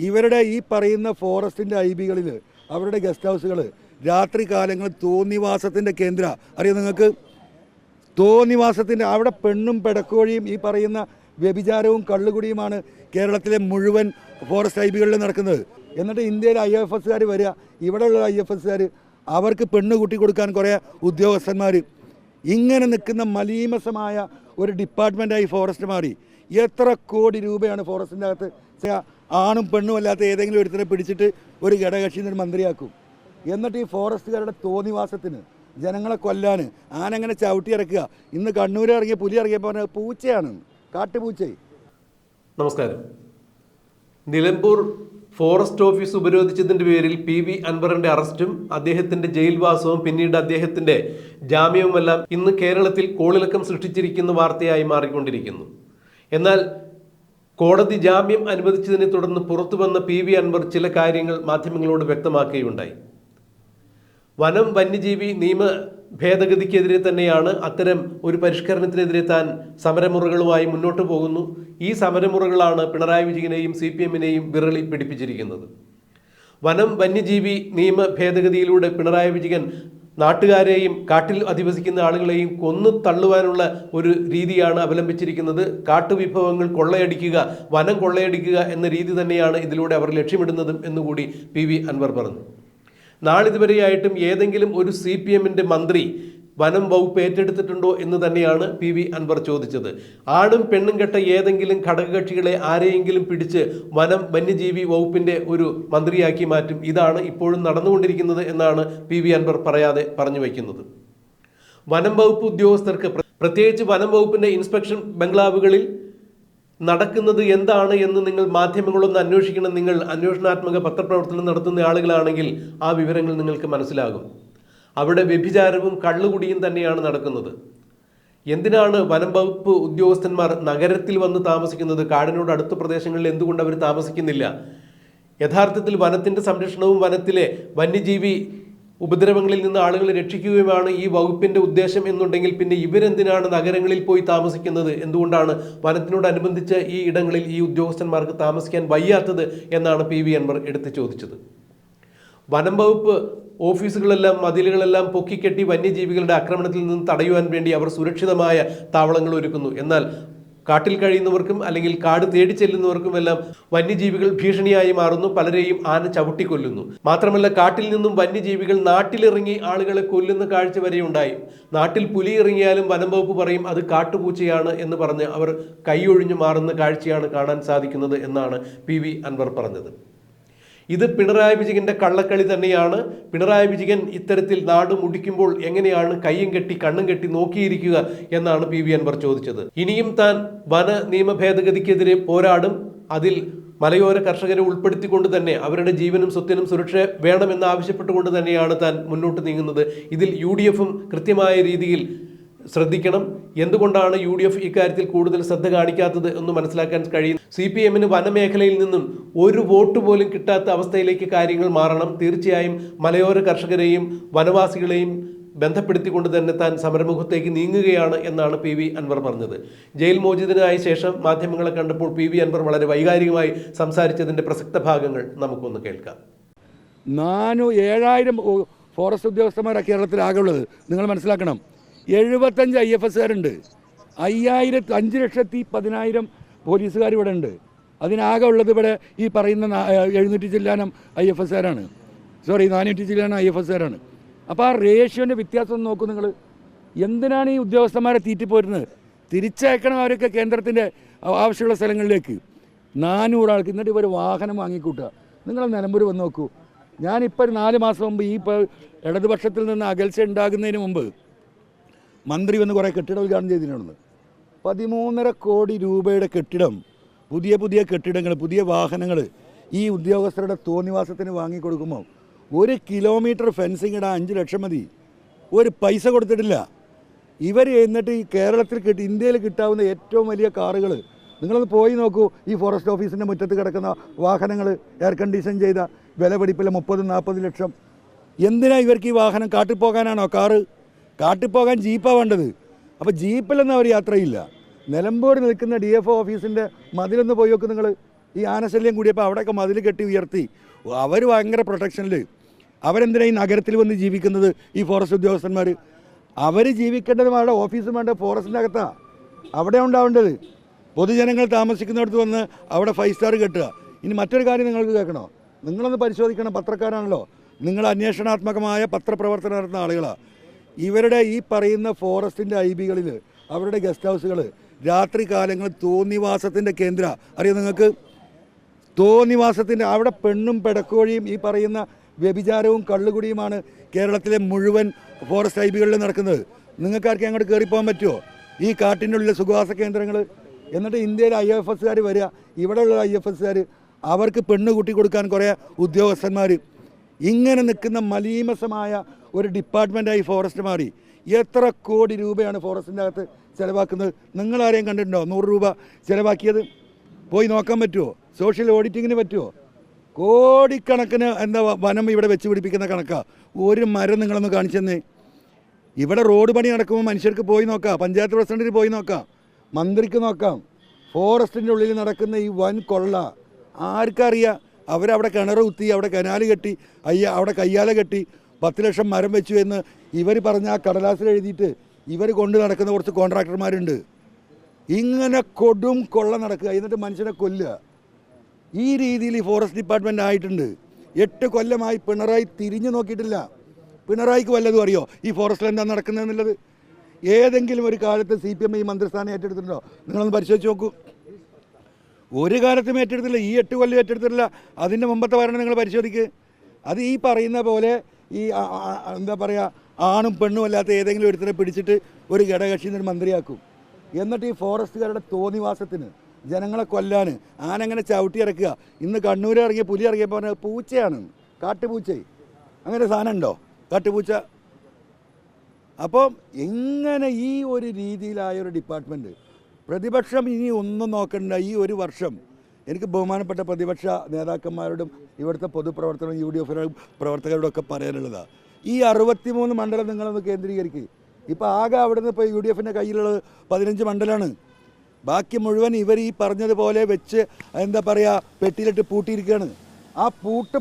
ഇവരുടെ ഈ പറയുന്ന ഫോറസ്റ്റിൻ്റെ ഐബികളിൽ അവരുടെ ഗസ്റ്റ് ഹൗസുകൾ രാത്രി കാലങ്ങളിൽ തോന്നിവാസത്തിൻ്റെ കേന്ദ്ര അറിയാം നിങ്ങൾക്ക്. തോന്നിവാസത്തിൻ്റെ അവിടെ പെണ്ണും പെടക്കോഴിയും ഈ പറയുന്ന വ്യഭിചാരവും കള്ളുകുടിയുമാണ് കേരളത്തിലെ മുഴുവൻ ഫോറസ്റ്റ് ഐബികളിൽ നടക്കുന്നത്. എന്നിട്ട് ഇന്ത്യയിലെ IFSകാർ വരിക, ഇവിടെയുള്ള IFSകാർ അവർക്ക് പെണ്ണ് കൂട്ടി കൊടുക്കാൻ കുറേ ഉദ്യോഗസ്ഥന്മാർ. ഇങ്ങനെ നിൽക്കുന്ന മലീമസമായ ഒരു ഡിപ്പാർട്ട്മെൻറ്റായി ഫോറസ്റ്റ് മാറി. എത്ര കോടി രൂപയാണ് ഫോറസ്റ്റിൻ്റെ അകത്ത്. ആണും പെണ്ണും അല്ലാത്ത ഏതെങ്കിലും ഒരുത്തരെ പിടിച്ചിട്ട് ഒരു ഘടകകക്ഷിയിൽ മന്ത്രിയാക്കും. എന്നിട്ട് ഈ ഫോറസ്റ്റുകാരുടെ തോന്നിവാസത്തിന് ജനങ്ങളെ കൊല്ലാൻ ആനങ്ങനെ ചവിട്ടി ഇറക്കുക. ഇന്ന് കണ്ണൂർ ഇറങ്ങിയ പുലി ഇറങ്ങിയപ്പോൾ പറഞ്ഞ പൂച്ചയാണ്, കാട്ടുപൂച്ച. നമസ്കാരം. നിലമ്പൂർ ഫോറസ്റ്റ് ഓഫീസ് ഉപരോധിച്ചതിൻ്റെ പേരിൽ PV അൻവറിൻ്റെ അറസ്റ്റും അദ്ദേഹത്തിൻ്റെ ജയിൽവാസവും പിന്നീട് അദ്ദേഹത്തിൻ്റെ ജാമ്യവുമെല്ലാം ഇന്ന് കേരളത്തിൽ കോളിളക്കം സൃഷ്ടിച്ചിരിക്കുന്ന വാർത്തയായി മാറിക്കൊണ്ടിരിക്കുന്നു. എന്നാൽ കോടതി ജാമ്യം അനുവദിച്ചതിനെ തുടർന്ന് പുറത്തു വന്ന PV അൻവർ ചില കാര്യങ്ങൾ മാധ്യമങ്ങളോട് വ്യക്തമാക്കുകയുണ്ടായി. വനം വന്യജീവി നിയമ ഭേദഗതിക്കെതിരെ തന്നെയാണ് അത്തരം ഒരു പരിഷ്കരണത്തിനെതിരെ താൻ സമരമുറകളുമായി മുന്നോട്ട് പോകുന്നു. ഈ സമരമുറകളാണ് പിണറായി വിജയനെയും CPMനെയും വിരളി പിടിപ്പിച്ചിരിക്കുന്നത്. വനം വന്യജീവി നിയമ ഭേദഗതിയിലൂടെ പിണറായി വിജയൻ നാട്ടുകാരെയും കാട്ടിൽ അധിവസിക്കുന്ന ആളുകളെയും കൊന്നു തള്ളുവാനുള്ള ഒരു രീതിയാണ് അവലംബിച്ചിരിക്കുന്നത്. കാട്ടുവിഭവങ്ങൾ കൊള്ളയടിക്കുക, വനം കൊള്ളയടിക്കുക എന്ന രീതി തന്നെയാണ് ഇതിലൂടെ അവർ ലക്ഷ്യമിടുന്നതും എന്നുകൂടി PV അൻവർ പറഞ്ഞു. നാളിതുവരെയായിട്ടും ഏതെങ്കിലും ഒരു CPMൻ്റെ മന്ത്രി വനം വകുപ്പ് ഏറ്റെടുത്തിട്ടുണ്ടോ എന്ന് തന്നെയാണ് PV അൻവർ ചോദിച്ചത്. ആണും പെണ്ണും കെട്ട ഏതെങ്കിലും ഘടകകക്ഷികളെ ആരെയെങ്കിലും പിടിച്ച് വനം വന്യജീവി വകുപ്പിൻ്റെ ഒരു മന്ത്രിയാക്കി മാറ്റും. ഇതാണ് ഇപ്പോഴും നടന്നുകൊണ്ടിരിക്കുന്നത് എന്നാണ് PV അൻവർ പറയാതെ പറഞ്ഞു വയ്ക്കുന്നത്. വനം വകുപ്പ് ഉദ്യോഗസ്ഥർക്ക്, പ്രത്യേകിച്ച് വനം വകുപ്പിൻ്റെ ഇൻസ്പെക്ഷൻ ബംഗ്ലാവുകളിൽ നടക്കുന്നത് എന്താണ് എന്ന് നിങ്ങൾ മാധ്യമങ്ങളൊന്ന് അന്വേഷിക്കണം. നിങ്ങൾ അന്വേഷണാത്മക പത്രപ്രവർത്തനം നടത്തുന്ന ആളുകളാണെങ്കിൽ ആ വിവരങ്ങൾ നിങ്ങൾക്ക് മനസ്സിലാകും. അവിടെ വ്യഭിചാരവും കള്ളുകുടിയും തന്നെയാണ് നടക്കുന്നത്. എന്തിനാണ് വനം വകുപ്പ് ഉദ്യോഗസ്ഥന്മാർ നഗരത്തിൽ വന്ന് താമസിക്കുന്നത്? കാടിനോട് അടുത്ത പ്രദേശങ്ങളിൽ എന്തുകൊണ്ട് അവർ താമസിക്കുന്നില്ല? യഥാർത്ഥത്തിൽ വനത്തിൻ്റെ സംരക്ഷണവും വനത്തിലെ വന്യജീവി ഉപദ്രവങ്ങളിൽ നിന്ന് ആളുകളെ രക്ഷിക്കുകയുമാണ് ഈ വകുപ്പിൻ്റെ ഉദ്ദേശം എന്നുണ്ടെങ്കിൽ പിന്നെ ഇവരെന്തിനാണ് നഗരങ്ങളിൽ പോയി താമസിക്കുന്നത്? എന്തുകൊണ്ടാണ് വനത്തിനോടനുബന്ധിച്ച് ഈ ഇടങ്ങളിൽ ഈ ഉദ്യോഗസ്ഥന്മാർക്ക് താമസിക്കാൻ വയ്യാത്തത് എന്നാണ് PV അൻവർ എടുത്ത് ചോദിച്ചത്. വനം വകുപ്പ് ഓഫീസുകളെല്ലാം മതിലുകളെല്ലാം പൊക്കിക്കെട്ടി വന്യജീവികളുടെ ആക്രമണത്തിൽ നിന്ന് തടയുവാൻ വേണ്ടി അവർ സുരക്ഷിതമായ താവളങ്ങൾ ഒരുക്കുന്നു. എന്നാൽ കാട്ടിൽ കഴിയുന്നവർക്കും അല്ലെങ്കിൽ കാട് തേടി ചെല്ലുന്നവർക്കുമെല്ലാം വന്യജീവികൾ ഭീഷണിയായി മാറുന്നു. പലരെയും ആന ചവിട്ടിക്കൊല്ലുന്നു. മാത്രമല്ല കാട്ടിൽ നിന്നും വന്യജീവികൾ നാട്ടിലിറങ്ങി ആളുകളെ കൊല്ലുന്ന കാഴ്ച വരെ ഉണ്ടായി. നാട്ടിൽ പുലി ഇറങ്ങിയാലും വനം വകുപ്പ് പറയും അത് കാട്ടുപൂച്ചയാണ് എന്ന് പറഞ്ഞ് അവർ കൈയൊഴിഞ്ഞു മാറുന്ന കാഴ്ചയാണ് കാണാൻ സാധിക്കുന്നത് എന്നാണ് PV അൻവർ പറഞ്ഞത്. ഇത് പിണറായി വിജയന്റെ കള്ളക്കളി തന്നെയാണ്. പിണറായി വിജയൻ ഇത്തരത്തിൽ നാട് മുടിക്കുമ്പോൾ എങ്ങനെയാണ് കയ്യും കെട്ടി കണ്ണും കെട്ടി നോക്കിയിരിക്കുക എന്നാണ് PV അൻവർ ചോദിച്ചത്. ഇനിയും താൻ വന നിയമ ഭേദഗതിക്കെതിരെ പോരാടും. അതിൽ മലയോര കർഷകരെ ഉൾപ്പെടുത്തിക്കൊണ്ട് തന്നെ അവരുടെ ജീവനും സ്വത്തിനും സുരക്ഷ വേണമെന്ന് ആവശ്യപ്പെട്ടുകൊണ്ട് തന്നെയാണ് താൻ മുന്നോട്ട് നീങ്ങുന്നത്. ഇതിൽ UDFും കൃത്യമായ രീതിയിൽ ശ്രദ്ധിക്കണം. എന്തുകൊണ്ടാണ് UDF ഇക്കാര്യത്തിൽ കൂടുതൽ ശ്രദ്ധ കാണിക്കാത്തത് എന്ന് മനസ്സിലാക്കാൻ കഴിയും. CPMന് വനമേഖലയിൽ നിന്നും ഒരു വോട്ട് പോലും കിട്ടാത്ത അവസ്ഥയിലേക്ക് കാര്യങ്ങൾ മാറണം. തീർച്ചയായും മലയോര കർഷകരെയും വനവാസികളെയും ബന്ധപ്പെടുത്തിക്കൊണ്ട് തന്നെ താൻ സമരമുഖത്തേക്ക് നീങ്ങുകയാണ് എന്നാണ് PV അൻവർ പറഞ്ഞത്. ജയിൽ മോചിതനായ ശേഷം മാധ്യമങ്ങളെ കണ്ടപ്പോൾ PV അൻവർ വളരെ വൈകാരികമായി സംസാരിച്ചതിൻ്റെ പ്രസക്ത ഭാഗങ്ങൾ നമുക്കൊന്ന് കേൾക്കാം. 7000 ഫോറസ്റ്റ് ഉദ്യോഗസ്ഥന്മാരാണ് കേരളത്തിൽ ആകെ ഉള്ളത്. നിങ്ങൾ മനസ്സിലാക്കണം. 75 IFSകാരുണ്ട്. 5,10,000 പോലീസുകാർ ഇവിടെ ഉണ്ട്. അതിനാകെ ഉള്ളത് ഇവിടെ ഈ പറയുന്ന 700 ചില്ലാനം IFSകാരാണ്. 400 ചില്ലാനം IFSകാരാണ്. അപ്പോൾ ആ റേഷ്യോൻ്റെ വ്യത്യാസം നോക്കൂ നിങ്ങൾ. എന്തിനാണ് ഈ ഉദ്യോഗസ്ഥന്മാരെ തീറ്റിപ്പോരുന്നത്? തിരിച്ചയക്കണം അവരൊക്കെ കേന്ദ്രത്തിൻ്റെ ആവശ്യമുള്ള സ്ഥലങ്ങളിലേക്ക്. 400 ആൾക്ക്. എന്നിട്ട് ഇവർ വാഹനം വാങ്ങിക്കൂട്ടുക. നിങ്ങൾ നിലമ്പൂർ വന്ന് നോക്കൂ. ഞാനിപ്പോൾ 4 മാസം മുമ്പ് ഈ ഇടതുപക്ഷത്തിൽ നിന്ന് അകൽച്ച ഉണ്ടാകുന്നതിന് മുമ്പ് മന്ത്രി വന്ന് കുറേ കെട്ടിടം ഉദ്ഘാടനം ചെയ്തിട്ടുണ്ട്. 13.5 കോടി രൂപയുടെ കെട്ടിടം, പുതിയ കെട്ടിടങ്ങൾ, പുതിയ വാഹനങ്ങൾ ഈ ഉദ്യോഗസ്ഥരുടെ തോന്നിവാസത്തിന് വാങ്ങിക്കൊടുക്കുമ്പോൾ 1 കിലോമീറ്റർ ഫെൻസിങ് ഇടാൻ 5 ലക്ഷം മതി. ഒരു പൈസ കൊടുത്തിട്ടില്ല ഇവർ. എന്നിട്ട് ഈ കേരളത്തിൽ ഇന്ത്യയിൽ കിട്ടാവുന്ന ഏറ്റവും വലിയ കാറുകൾ നിങ്ങളൊന്ന് പോയി നോക്കൂ. ഈ ഫോറസ്റ്റ് ഓഫീസിൻ്റെ മുറ്റത്ത് കിടക്കുന്ന വാഹനങ്ങൾ എയർ കണ്ടീഷൻ ചെയ്ത വില പിടിപ്പില്ല 30-40 ലക്ഷം. എന്തിനാ ഇവർക്ക് ഈ വാഹനം? കാട്ടിൽ പോകാനാണോ കാറ്? കാട്ടിൽ പോകാൻ ജീപ്പാണ് വേണ്ടത്. അപ്പോൾ ജീപ്പിലൊന്നും അവർ യാത്രയില്ല. നിലമ്പൂർ നിൽക്കുന്ന DFO ഓഫീസിൻ്റെ മതിലൊന്ന് പോയി നോക്കും നിങ്ങൾ. ഈ ആനശല്യം കൂടിയപ്പോൾ അവിടെയൊക്കെ മതിൽ കെട്ടി ഉയർത്തി. അവർ ഭയങ്കര പ്രൊട്ടക്ഷനിൽ. അവരെന്തിനാ ഈ നഗരത്തിൽ വന്ന് ജീവിക്കുന്നത്? ഈ ഫോറസ്റ്റ് ഉദ്യോഗസ്ഥന്മാർ അവർ ജീവിക്കേണ്ടത് അവരുടെ ഓഫീസും വേണ്ട ഫോറസ്റ്റിൻ്റെ അകത്താണ്. അവിടെ ഉണ്ടാവേണ്ടത്. പൊതുജനങ്ങൾ താമസിക്കുന്നിടത്ത് വന്ന് അവിടെ 5 സ്റ്റാർ കെട്ടുക. ഇനി മറ്റൊരു കാര്യം നിങ്ങൾക്ക് കേൾക്കണോ? നിങ്ങളൊന്ന് പരിശോധിക്കണം. പത്രക്കാരാണല്ലോ നിങ്ങൾ, അന്വേഷണാത്മകമായ പത്രപ്രവർത്തനം നടത്തുന്ന ആളുകളാണ്. ഇവരുടെ ഈ പറയുന്ന ഫോറസ്റ്റിൻ്റെ IBകളിൽ അവരുടെ ഗസ്റ്റ് ഹൗസുകൾ രാത്രി കാലങ്ങളിൽ തോന്നിവാസത്തിൻ്റെ കേന്ദ്ര അറിയാം നിങ്ങൾക്ക്? തോന്നിവാസത്തിൻ്റെ അവിടെ പെണ്ണും പെടക്കോഴിയും ഈ പറയുന്ന വ്യഭിചാരവും കള്ളുകുടിയുമാണ് കേരളത്തിലെ മുഴുവൻ ഫോറസ്റ്റ് IBകളിൽ നടക്കുന്നത്. നിങ്ങൾക്കാർക്കും അങ്ങോട്ട് കയറിപ്പോകാൻ പറ്റുമോ? ഈ കാട്ടിൻ്റെ ഉള്ളിലെ സുഖവാസ കേന്ദ്രങ്ങൾ. എന്നിട്ട് ഇന്ത്യയിലെ IFSകാർ വരിക, ഇവിടെയുള്ള IFSകാർ അവർക്ക് പെണ്ണ് കൂട്ടി കൊടുക്കാൻ കുറേ ഉദ്യോഗസ്ഥന്മാർ. ഇങ്ങനെ നിൽക്കുന്ന മലീമസമായ ഒരു ഡിപ്പാർട്ട്മെൻറ്റായി ഫോറസ്റ്റ് മാറി. എത്ര കോടി രൂപയാണ് ഫോറസ്റ്റിൻ്റെ അകത്ത് ചിലവാക്കുന്നത്? നിങ്ങളാരെയും കണ്ടിട്ടുണ്ടോ 100 രൂപ ചിലവാക്കിയത്? പോയി നോക്കാൻ പറ്റുമോ? സോഷ്യൽ ഓഡിറ്റിങ്ങിന് പറ്റുമോ? കോടിക്കണക്കിന് വനം ഇവിടെ വെച്ച് പിടിപ്പിക്കുന്ന കണക്കാണ്. ഒരു മരം നിങ്ങളൊന്ന് കാണിച്ചെന്നേ. ഇവിടെ റോഡ് പണി നടക്കുമ്പോൾ മനുഷ്യർക്ക് പോയി നോക്കാം, പഞ്ചായത്ത് പ്രസിഡന്റിന് പോയി നോക്കാം, മന്ത്രിക്ക് നോക്കാം. ഫോറസ്റ്റിൻ്റെ ഉള്ളിൽ നടക്കുന്ന ഈ വൻ കൊള്ള ആർക്കറിയാം? അവരവിടെ കിണർ കുത്തി, അവിടെ കനാല് കെട്ടി, അവിടെ കയ്യാല കെട്ടി 10 ലക്ഷം മരം വെച്ചു എന്ന് ഇവർ പറഞ്ഞ ആ കടലാസിൽ എഴുതിയിട്ട് ഇവർ കൊണ്ട് നടക്കുന്ന കുറച്ച് കോൺട്രാക്ടർമാരുണ്ട്. ഇങ്ങനെ കൊടും കൊള്ള നടക്കുക, എന്നിട്ട് മനുഷ്യനെ കൊല്ലുക. ഈ രീതിയിൽ ഈ ഫോറസ്റ്റ് ഡിപ്പാർട്ട്മെൻറ്റ് ആയിട്ടുണ്ട്. 8 കൊല്ലമായി പിണറായി തിരിഞ്ഞു നോക്കിയിട്ടില്ല. പിണറായിക്ക് വല്ലതും അറിയോ ഈ ഫോറസ്റ്റിൽ എന്താ നടക്കുന്നതെന്നുള്ളത്? ഏതെങ്കിലും ഒരു കാലത്ത് CPM ഈ മന്ത്രിസ്ഥാനം ഏറ്റെടുത്തിട്ടുണ്ടോ? നിങ്ങളൊന്ന് പരിശോധിച്ച് നോക്കൂ. ഒരു കാലത്തും ഏറ്റെടുത്തില്ല. ഈ 8 കൊല്ലം ഏറ്റെടുത്തിട്ടില്ല. അതിൻ്റെ മുമ്പത്തെ ഭരണം നിങ്ങൾ പരിശോധിക്കുക. അത് ഈ പറയുന്ന പോലെ ഈ എന്താ പറയുക, ആണും പെണ്ണും അല്ലാത്ത ഏതെങ്കിലും ഒരുത്തരെ പിടിച്ചിട്ട് ഒരു ഘടകകക്ഷിയിൽ നിന്ന് മന്ത്രിയാക്കും. എന്നിട്ട് ഈ ഫോറസ്റ്റുകാരുടെ തോന്നിവാസത്തിന് ജനങ്ങളെ കൊല്ലാൻ ആനങ്ങനെ ചവിട്ടി ഇറക്കുക. ഇന്ന് കണ്ണൂർ ഇറങ്ങിയ പുലി ഇറങ്ങിയപ്പോൾ പറഞ്ഞാൽ പൂച്ചയാണ്, കാട്ടുപൂച്ച. അങ്ങനെ സാധനം ഉണ്ടോ കാട്ടുപൂച്ച? അപ്പം എങ്ങനെ ഈ ഒരു രീതിയിലായ ഒരു ഡിപ്പാർട്ട്മെൻറ്റ്, പ്രതിപക്ഷം ഇനി ഒന്നും നോക്കണ്ട. ഈ ഒരു വർഷം എനിക്ക് ബഹുമാനപ്പെട്ട പ്രതിപക്ഷ നേതാക്കന്മാരോടും ഇവിടുത്തെ പൊതുപ്രവർത്തനം UDF പ്രവർത്തകരോടൊക്കെ പറയാനുള്ളതാണ്. ഈ 63 മണ്ഡലം നിങ്ങളൊന്ന് കേന്ദ്രീകരിക്കുക. ഇപ്പോൾ ആകെ അവിടുന്ന് ഇപ്പോൾ UDFൻ്റെ കയ്യിലുള്ളത് 15 മണ്ഡലമാണ്. ബാക്കി മുഴുവൻ ഇവർ ഈ പറഞ്ഞതുപോലെ വെച്ച് എന്താ പറയുക പെട്ടിയിലിട്ട് പൂട്ടിയിരിക്കുകയാണ്. ആ പൂട്ട്